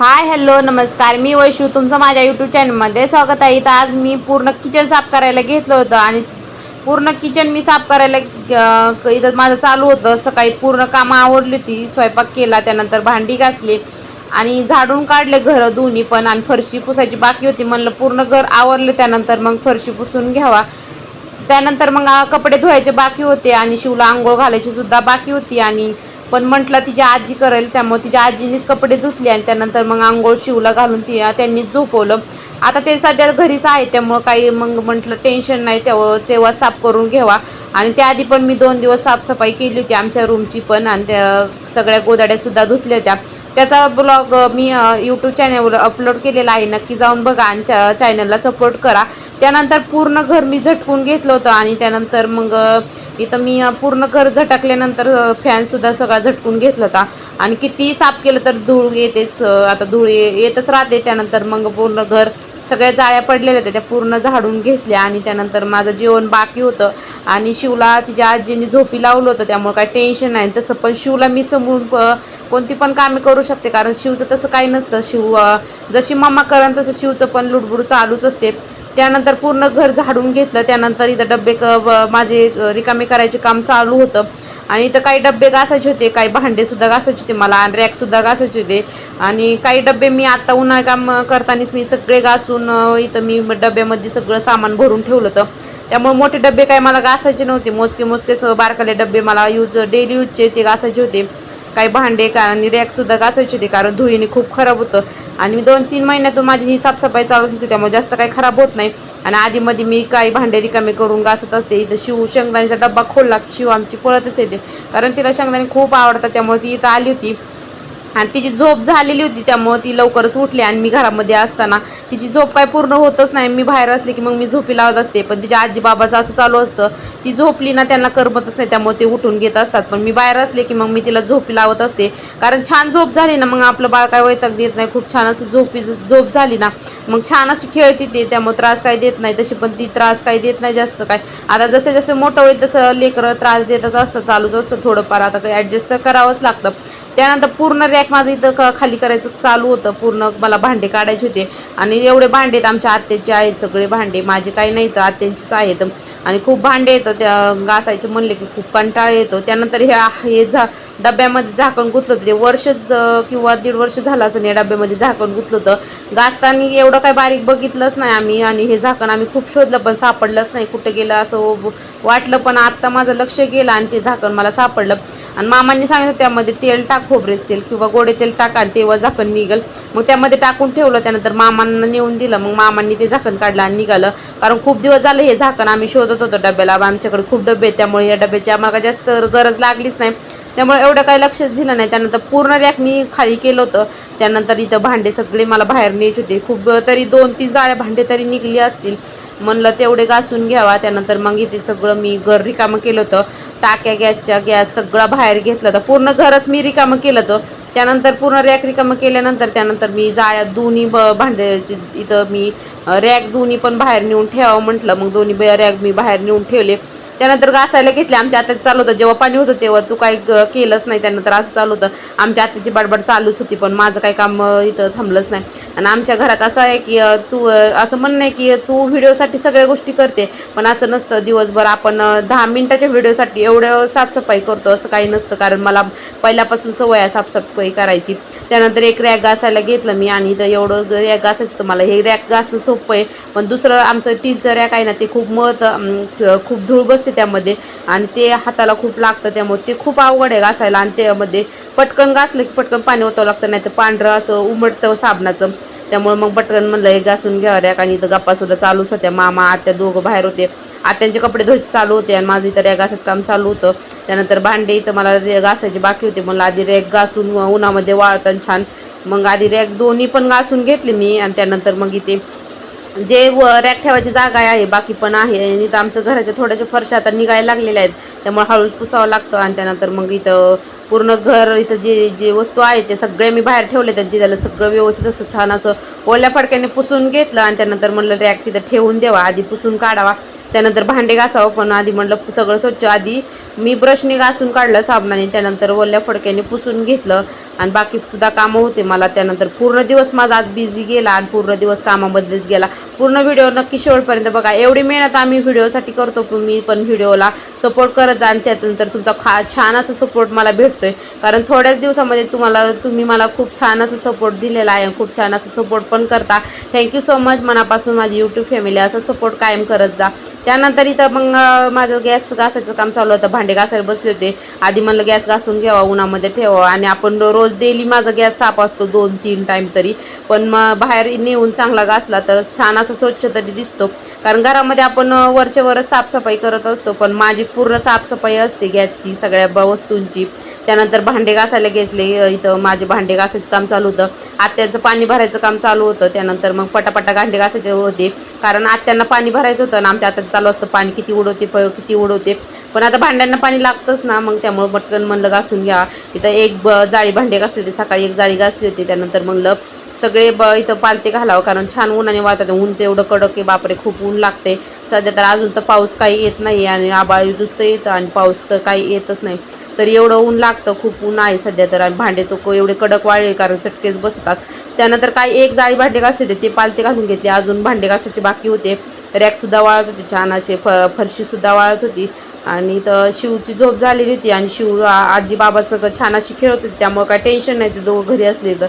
Hi hello नमस्कार, मी वैशू तुमचं माझ्या यूट्यूब चॅनलमध्ये स्वागत आहे. तर आज मी पूर्ण किचन साफ करायला घेतलं होतं आणि पूर्ण किचन मी साफ करायला इथं माझं चालू होतं. सकाळी पूर्ण कामं आवरली होती, स्वयंपाक केला, त्यानंतर भांडी घासली आणि झाडून काढले घर दोन्ही पण, आणि फरशी पुसायची बाकी होती. म्हणलं पूर्ण घर आवरले त्यानंतर मग फरशी पुसून घ्यावा. त्यानंतर मग कपडे धुवायचे बाकी होते आणि शिवला आंघोळ घालायची सुद्धा बाकी होती. आणि पण म्हटलं तिची आजी करेल, त्यामुळे तिच्या आजीनेच कपडे धुतले आणि त्यानंतर मग आंघोळ शिवला घालून त्यांनीच झोपवलं. आता ते सध्या घरीच आहे त्यामुळं काही मग म्हटलं टेन्शन नाही, तेव्हा साफ करून घ्यावा. आणि त्याआधी पण मी 2 दिवस साफसफाई केली होती आमच्या रूमची पण, आणि त्या सगळ्या गोधड्यासुद्धा धुतल्या होत्या. त्याचा ब्लॉग मी यूट्यूब चॅनलवर अपलोड केलेला आहे, नक्की जाऊन बघा आणि चॅनलला सपोर्ट करा. त्यानंतर पूर्ण घर मी झटकून घेतलं होतं आणि त्यानंतर मग इथं मी पूर्ण घर झटकल्यानंतर फॅनसुद्धा सगळा झटकून घेतला होता. आणि किती साफ केलं तर धूळ येतेच, आता धूळ येतच राहते. त्यानंतर मग पूर्ण घर सगळ्या जाळ्या पडलेल्या होत्या त्या पूर्ण झाडून घेतल्या. आणि त्यानंतर माझं जेवण बाकी होतं आणि शिवला तिच्या आजीने झोपी लावलं होतं, त्यामुळे काही टेन्शन नाही. तसं पण शिवला मी समोरून कोणती पण कामे करू शकते, कारण शिवचं तसं काही नसतं. जशी मम्मा करण तसं शिवचं पण लुडबुड चालूच असते. त्यानंतर पूर्ण घर झाडून घेतलं. त्यानंतर इथं डब्बे माझे रिकामे करायचे काम चालू होतं आणि इथं काही डब्बे घासायचे होते, काही भांडेसुद्धा घासायचे होते मला, आणि रॅकसुद्धा घासायचे होते. आणि काही डब्बे मी आत्ता उन्हाळी काम करतानाच मी सगळे घासून इथं मी डब्यामध्ये सगळं सामान भरून ठेवलं होतं. त्यामुळे मोठे डब्बे काही मला घासायचे नव्हते, मोजके बारकाले डब्बे मला डेली यूजचे ते घासायचे होते. काही भांडे आणि रॅकसुद्धा घासायचे होते, कारण धुळीने खूप खराब होतं. आणि मी 2-3 महिन्यातून माझी ही साफसफाई चालू होती, त्यामुळे जास्त काही खराब होत नाही. आणि आधीमध्ये मी काही भांडे रिकामे करून घासत असते. इथं शिव शेंगदाण्याचा डब्बा खोलला की शिव आमची पळतच येते, कारण तिला शेंगदाणे खूप आवडतात. त्यामुळे ती इथं आली होती आणि तिची झोप झालेली होती, त्यामुळे ती लवकरच उठली. आणि मी घरामध्ये असताना तिची झोप काय पूर्ण होतच नाही. मी बाहेर असले की मग मी झोपी लावत असते, पण तिच्या आजी बाबाचं असं चालू असतं, ती झोपली ना त्यांना करमतच नाही, त्यामुळे ते उठून घेत असतात. पण मी बाहेर असले की मग मी तिला झोपी लावत असते, कारण छान झोप झाली ना मग आपलं बाळ काय वैताग देत नाही. खूप छान असं झोप झाली ना मग छान अशी खेळती ते, त्यामुळे त्रास काही देत नाही. तशी पण ती त्रास काही देत नाही जास्त काय. आता जसे जसे मोठं होईल तसं लेकरं त्रास देतच असतं, चालूच असतं थोडंफार, आता काही ॲडजस्ट तर करावंच लागतं. त्यानंतर पूर्ण रॅक माझं इथं खाली करायचं चालू होतं. पूर्ण मला भांडे काढायचे होते आणि एवढे भांडे आहेत आमच्या आत्याचे आहेत, सगळे भांडे माझे काही नाही तर आत्यांचेच आहेत. आणि खूप भांडे येतं त्या घासायचे म्हणले की खूप कंटाळा येतो. त्यानंतर हे डब्यामध्ये झाकण गुंतलं होतं, ते वर्षच किंवा 1.5 वर्ष झालं असं या डब्यामध्ये झाकण गुंतलं होतं. घासताना एवढं काही बारीक बघितलंच नाही आम्ही, आणि हे झाकण आम्ही खूप शोधलं पण सापडलंच नाही, कुठं गेलं असं वाटलं. पण आत्ता माझं लक्ष गेलं आणि ते झाकण मला सापडलं. आणि मामांनी सांगितलं त्यामध्ये तेल टाक, खोबरेच तेल किंवा गोडे तेल टाका आणि तेव्हा झाकण निघल. मग त्यामध्ये टाकून ठेवलं. त्यानंतर मामांना नेऊन दिलं, मग मामांनी ते झाकण काढलं आणि निघालं. कारण खूप दिवस झालं हे झाकण आम्ही शोधत होतो डब्याला. आमच्याकडे खूप डबे आहेत, त्यामुळे या डब्याची आम्हाला जास्त गरज लागलीच नाही, त्यामुळे एवढं काही लक्षच दिलं नाही. त्यानंतर पूर्ण रॅक मी खाली केलं होतं. त्यानंतर इथं भांडे सगळे मला बाहेर न्यायचे होते, खूप तरी 2-3 जाळे भांडे तरी निघली असतील. म्हणलं तेवढे घासून घ्यावा. त्यानंतर मग इथे सगळं मी घर रिकामं केलं होतं. टाक्या गॅस सगळं बाहेर घेतलं होतं, पूर्ण घरच मी रिकामं केलं होतं. त्यानंतर पूर्ण रॅक रिकामं केल्यानंतर त्यानंतर मी जाळ्यात दोन्ही भांड्याची इथं मी रॅक दोन्ही पण बाहेर नेऊन ठेवावं म्हटलं. मग दोन्ही रॅक मी बाहेर नेऊन ठेवले. त्यानंतर घासायला घेतले. आमच्या आत्याचं चालू होतं, जेव्हा पाणी होतं तेव्हा तू काही केलंच नाही. त्यानंतर असं चालू होतं, आमच्या आत्याची बडबड चालूच होती, पण माझं काही काम इथं थांबलंच नाही. आणि आमच्या घरात असं आहे की तू असं म्हणणं आहे की तू व्हिडिओसाठी सगळ्या गोष्टी करते, पण असं नसतं. दिवसभर आपण 10 मिनिटाच्या व्हिडिओसाठी एवढं साफसफाई करतो असं काही नसतं, कारण मला पहिल्यापासून सवय आहे साफसफाई करायची. त्यानंतर एक रॅक घासायला घेतलं मी, आणि इथं एवढं रॅक घासायचं होतं मला. हे रॅक घासणं सोपं आहे, पण दुसरं आमचं टीलचं रॅक आहे ना ते खूप खूप धूळ बसते त्यामध्ये, आणि ते हाताला खूप लागतं, त्यामुळे ते खूप अवघड आहे घासायला. आणि त्यामध्ये पटकन घासलं की पटकन पाणी ओतावं लागतं, नाही तर पांढरं असं उमटतं साबणाचं. त्यामुळे मग पटकन म्हणलं हे घासून घ्यावं रॅक. आणि इथं गप्पासुद्धा चालूच होत्या, मामा आत्या दोघं बाहेर होते, आत्यांचे कपडे धुवायचे चालू होते आणि माझं इथं रॅक घासायचं काम चालू होतं. त्यानंतर भांडे इथं मला घासायचे बाकी होते, म्हणलं आधी रॅक घासून उन्हामध्ये वाळतात छान. मग आधी रॅक दोन्ही पण घासून घेतले मी. आणि त्यानंतर मग इथे जे रॅक ठेवायची जागा आहे बाकी पण आहे, आणि इथं आमचं घराच्या थोड्याशा फरशा आता निघायला लागलेल्या आहेत, त्यामुळे हळूच पुसावं लागतं. आणि त्यानंतर मग इथं पूर्ण घर इथं जे जे वस्तू आहे ते सगळे मी बाहेर ठेवले आणि त्याला सगळं व्यवस्थित असं छान असं ओल्या फडक्याने पुसून घेतलं आणि त्यानंतर म्हणलं रॅक तिथं ठेवून द्यावा, आधी पुसून काढावा, त्यानंतर भांडे घासावं. पण आधी म्हणलं सगळं स्वच्छ आधी मी ब्रशने घासून काढलं साबणाने, त्यानंतर ओल्या फडक्याने पुसून घेतलं आणि बाकीसुद्धा कामं होते मला. त्यानंतर पूर्ण दिवस माझा आज बिझी गेला आणि पूर्ण दिवस कामामध्येच गेला. पूर्ण व्हिडिओ नक्की शेवटपर्यंत बघा. एवढी मेहनत आम्ही व्हिडिओसाठी करतो, मी पण व्हिडिओला सपोर्ट करत जा आणि त्यानंतर तुमचा छान असा सपोर्ट मला भेटतोय. कारण थोड्याच दिवसामध्ये तुम्ही मला खूप छान असं सपोर्ट दिलेला आहे, खूप छान असं सपोर्ट पण करता. थँक्यू सो मच मनापासून. माझी यूट्यूब फॅमिली असं सपोर्ट कायम करत जा. त्यानंतर इथं मग माझं गॅस घासायचं काम चालू होतं, भांडे घासायला बसले होते. आधी म्हणलं गॅस घासून घ्यावा, उन्हामध्ये ठेवावा आणि आपण रोज डेली माझा गॅस साफ असतो 2-3 टाईम तरी, पण मग बाहेर नेऊन चांगला घासला तर छान असं स्वच्छ तरी दिसतो. कारण घरामध्ये आपण वरच्या वरच साफसफाई करत असतो, पण माझी पूर्ण साफसफाई असते गॅसची सगळ्या वस्तूंची. त्यानंतर भांडे घासायला घेतले. इथं माझे भांडे घासायचं काम चालू होतं, आत्याचं पाणी भरायचं काम चालू होतं. त्यानंतर मग पटापटा भांडे घासायचे होते, कारण आत्यांना पाणी भरायचं होतं आणि आमच्या आत्याचं चालू असतं पाणी किती उडवते. पण आता भांड्यांना पाणी लागतंच ना, मग त्यामुळे पटकन म्हणलं घासून घ्या. इथं एक जाळी भांडे घासले होते, सकाळी एक जाळी घासली होती. त्यानंतर म्हणलं सगळे इथं पालते घालावं, कारण छान उन्हाने वाळतात. ऊन तेवढं कडक आहे बापरे, खूप ऊन लागते सध्या. तर अजून तर पाऊस काही येत नाही आणि आभाळ नुसतं येतं आणि पाऊस तर काही येतच नाही. तर एवढं ऊन लागतं, खूप ऊन आहे सध्या. तर आणि भांडे तो एवढे कडक वाळले कारण चटकेच बसतात. त्यानंतर काही एक जाळी भांडे घासले होते, ते पालते घालून घेतले. अजून भांडे घासायचे बाकी होते. रॅकसुद्धा वाळत होती छान असे, फरशीसुद्धा वाळत होती. आणि तर शिवची झोप झालेली होती आणि शिव आजी बाबा सगळं छान अशी खेळत होती, त्यामुळे काय टेन्शन नाही ते दोघं घरी असले तर.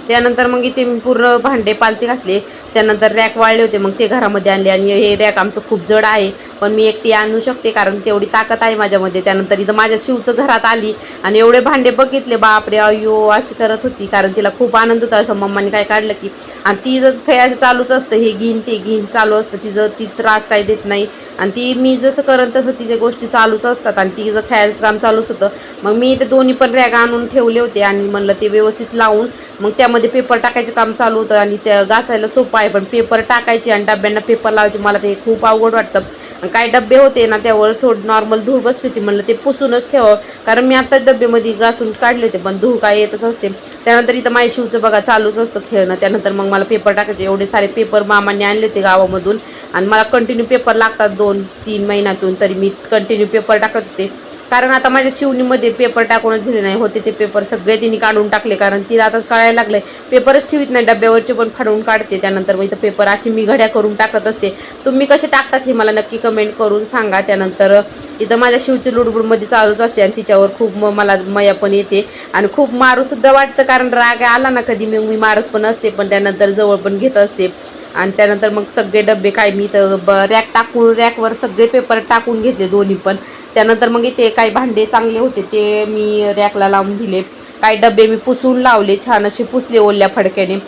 त्यानंतर मग इथे मी पूर्ण भांडे पालते घातले. त्यानंतर रॅक वाळले होते, मग ते घरामध्ये आणले. आणि हे रॅक आमचं खूप जड आहे, पण मी एकटी आणू शकते कारण तेवढी ताकद आहे माझ्यामध्ये. त्यानंतर इथं माझ्या शिवचं घरात आली आणि एवढे भांडे बघितले, बापरे अय्यो अशी करत होती, कारण तिला खूप आनंद होता असं मम्माने काय काढलं की. आणि ती जर खेळायचं चालूच असतं, हे घेईन ते घेईन चालू असतं ती त्रास काही देत नाही. आणि ती मी जसं करत तसं तिच्या गोष्टी चालूच असतात आणि तिचं खेळायचं काम चालूच होतं. मग मी ते दोन्ही पण रॅक आणून ठेवले होते आणि म्हणलं ते व्यवस्थित लावून मग त्यामध्ये पेपर टाकायचं काम चालू होतं. आणि त्या घासायला सोपं आहे, पण पेपर टाकायचे आणि डब्यांना पेपर लावायचे मला ते खूप अवघड वाटतं. काही डबे होते ना त्यावर थोडं नॉर्मल धूळ बसली होती, म्हणलं ते पुसूनच ठेवावं, कारण मी आता डब्यामध्ये घासून काढले होते पण धूळ काय येतच असते. त्यानंतर इथं माझ्या शिवचं बघा चालूच असतं खेळणं. त्यानंतर मग मला पेपर टाकायचे, एवढे सारे पेपर मामांनी आणले होते गावामधून आणि मला कंटिन्यू पेपर लागतात 2-3 महिन्यातून, तरी मी कंटिन्यू पेपर टाकत होते. कारण आता माझ्या शिवणीमध्ये पेपर टाकूनच दिले नाही होते, ते पेपर सगळे तिने काढून टाकले, कारण तिला आता कळायला लागले पेपरच ठेवीत नाही, डब्यावरचे पण फाडून काढते. त्यानंतर मग इथं पेपर अशी मी घड्या करून टाकत असते. तुम्ही कसे टाकतात हे मला नक्की कमेंट करून सांगा. त्यानंतर इथं माझ्या शिवची लुडबुडमध्ये चालूच असते आणि तिच्यावर खूप मला मया पण येते आणि खूप मारूसुद्धा वाटतं, कारण राग आला ना कधी मी मारत पण असते, पण त्यानंतर जवळ पण घेत असते. आणि त्यानंतर मग सगळे डबे काय मी तर रॅकवर सगळे पेपर टाकून घेतले दोन्ही पण. त्यानंतर मग इथे काही भांडे चांगले होते ते मी रॅकला लावून दिले. काही डबे मी पुसून लावले, छान असे पुसले ओल्या फडक्याने.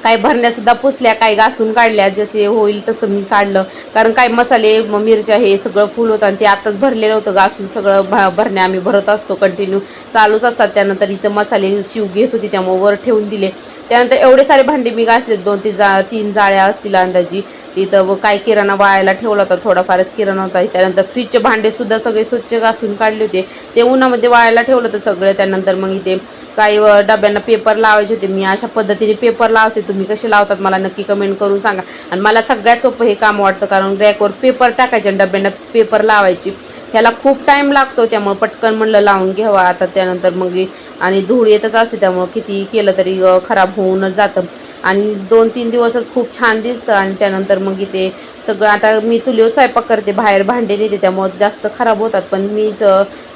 काही भरण्यासुद्धा पुसल्या, काही घासून काढल्या, जसे होईल तसं मी काढलं. कारण काही मसाले मिरच्या हे सगळं फुल होतं आणि ते आताच भरलेलं होतं घासून. सगळं भरण्या आम्ही भरत असतो कंटिन्यू चालूच असतात. त्यानंतर इथं मसाले शिव घेत होती त्यामुळे वर ठेवून दिले. त्यानंतर एवढे सारे भांडे मी घासले, 2-3 जाळ्या असतील अंदाजी. तिथं काही किराणा वाळायला ठेवला होता, थोडाफारच किराणा होता. त्यानंतर फ्रीजचे भांडेसुद्धा सगळे स्वच्छ घासून काढले होते, ते उन्हामध्ये वाळायला ठेवलं होतं सगळं. त्यानंतर मग इथे काही डब्यांना पेपर लावायचे होते, मी अशा पद्धतीने पेपर लावते. तुम्ही कसे लावतात मला नक्की कमेंट करून सांगा. आणि मला सगळ्यात सोपं हे काम वाटतं, कारण रॅकवर पेपर टाकायचे आणि डब्यांना पेपर लावायची, ह्याला खूप टाईम लागतो. त्यामुळे पटकन म्हणलं लावून घ्यावा आता. त्यानंतर मग आणि धूळ येतच असते, त्यामुळं किती केलं तरी खराब होऊनच जातं आणि 2-3 दिवसच खूप छान दिसतं. आणि त्यानंतर मग इथे सगळं आता मी चुलीवर स्वयंपाक करते, बाहेर भांडे नेते त्यामुळे जास्त खराब होतात, पण मी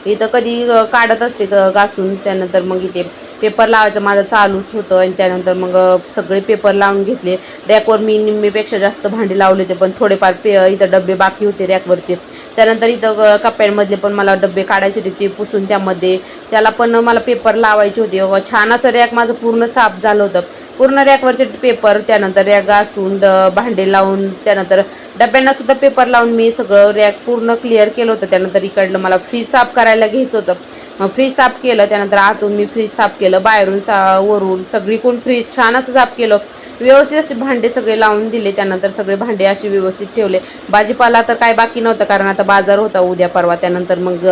इथं कधी काढत असते घासून. त्यानंतर मग इथे पेपर लावायचं माझं चालूच होतं आणि त्यानंतर मग सगळे पेपर लावून घेतले. रॅकवर मी निम्मेपेक्षा जास्त भांडे लावले होते, पण थोडेफार इथं डबे बाकी होते रॅकवरचे. त्यानंतर इथं कप्प्यांमधले पण मला डबे काढायचे होते, ते पुसून त्याला पण मला पेपर लावायचे होते. छान असं रॅक माझं पूर्ण साफ झालं होतं, पूर्ण रॅकवरचे पेपर. त्यानंतर रॅक घासून भांडे लावून त्यानंतर डब्यांना सुद्धा पेपर लावून मी सगळं रॅक पूर्ण क्लिअर केलं होतं. त्यानंतर इकडलं मला फ्रीज साफ करायला घ्यायचं होतं, मग फ्रीज साफ केलं. त्यानंतर आतून मी फ्रीज साफ केलं, बाहेरून वरून सगळीकडून फ्रीज छान असं साफ केलं, व्यवस्थित असे भांडे सगळे लावून दिले. त्यानंतर सगळे भांडे असे व्यवस्थित ठेवले. भाजीपाला तर काय बाकी नव्हतं, कारण आता बाजार होता उद्या परवा. त्यानंतर मग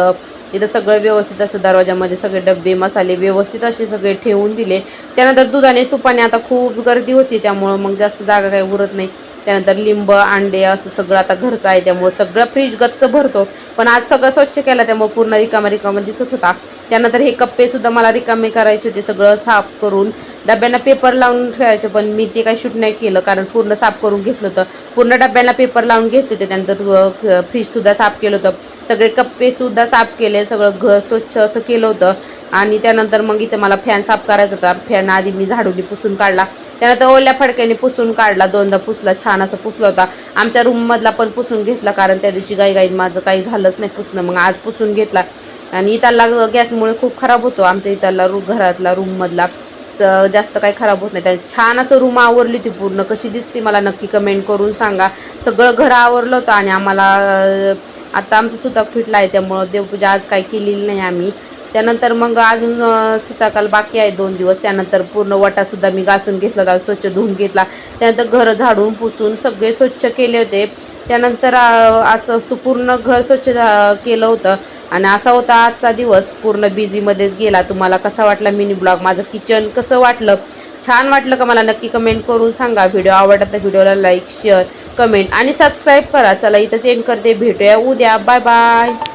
इथं सगळं व्यवस्थित असं दरवाजामध्ये सगळे डब्बे मसाले व्यवस्थित असे सगळे ठेवून दिले. त्यानंतर दुधाने तुपाने आता खूप गर्दी होती त्यामुळं मग जास्त जागा काही उरत नाही. त्यानंतर लिंब अंडे असं सगळं आता घरचं आहे त्यामुळे सगळं फ्रीज गच्च भरतो. पण आज सगळं स्वच्छ केलं त्यामुळे पूर्ण रिकामा रिकामा दिसत होता. त्यानंतर हे कप्पे सुद्धा मला रिकामे करायचे होते सगळं साफ करून. डब्यांना पेपर लावून ठेवायचे पण मी ते काही शूट नाही केलं कारण पूर्ण साफ करून घेतलं होतं. पूर्ण डब्यांना पेपर लावून घेतले होते. त्यानंतर फ्रीजसुद्धा साफ केलं होतं. सगळे कप्पेसुद्धा साफ केले. सगळं घर स्वच्छ असं केलं होतं. आणि त्यानंतर मग इथे मला फॅन साफ करायचा होता. फॅन आधी मी झाडूनी पुसून काढला. त्यानंतर ओल्या फडक्याने पुसून काढला. दोनदा पुसला. छान असं पुसला होता. आमच्या रूममधला पण पुसून घेतला कारण त्या दिवशी गाईत माझं काही झालंच नाही पुसणं. मग आज पुसून घेतला. आणि इथला गॅसमुळे खूप खराब होतो. आमच्या इथला घरातला रूममधला जास्त काही खराब होत नाही. छान असं रूम आवरली होती पूर्ण. कशी दिसते मला नक्की कमेंट करून सांगा. सगळं घर आवरलं होतं आणि आम्हाला आता आमचं सुतक फिटला आहे त्यामुळं देवपूजा आज काही केलेली नाही आम्ही. त्यानंतर मग अजून सुतकाला बाकी आहे 2 दिवस. त्यानंतर पूर्ण वटासुद्धा मी घासून घेतला होता. स्वच्छ धुवून घेतला. त्यानंतर घर झाडून पुसून सगळे स्वच्छ केले होते. त्यानंतर असं पूर्ण घर स्वच्छ केलं होतं. आणि असा होता आजचा दिवस. पूर्ण बिझीमध्येच गेला. तुम्हाला कसा वाटला मिनी ब्लॉग? माझं किचन कसं वाटलं? छान वाटलं का मला नक्की कमेंट करून सांगा. व्हिडिओ आवडला तर व्हिडिओला लाईक शेअर कमेंट आणि सबस्क्राईब करा. चला इथंच एंड करते. भेटूया उद्या. Bye bye.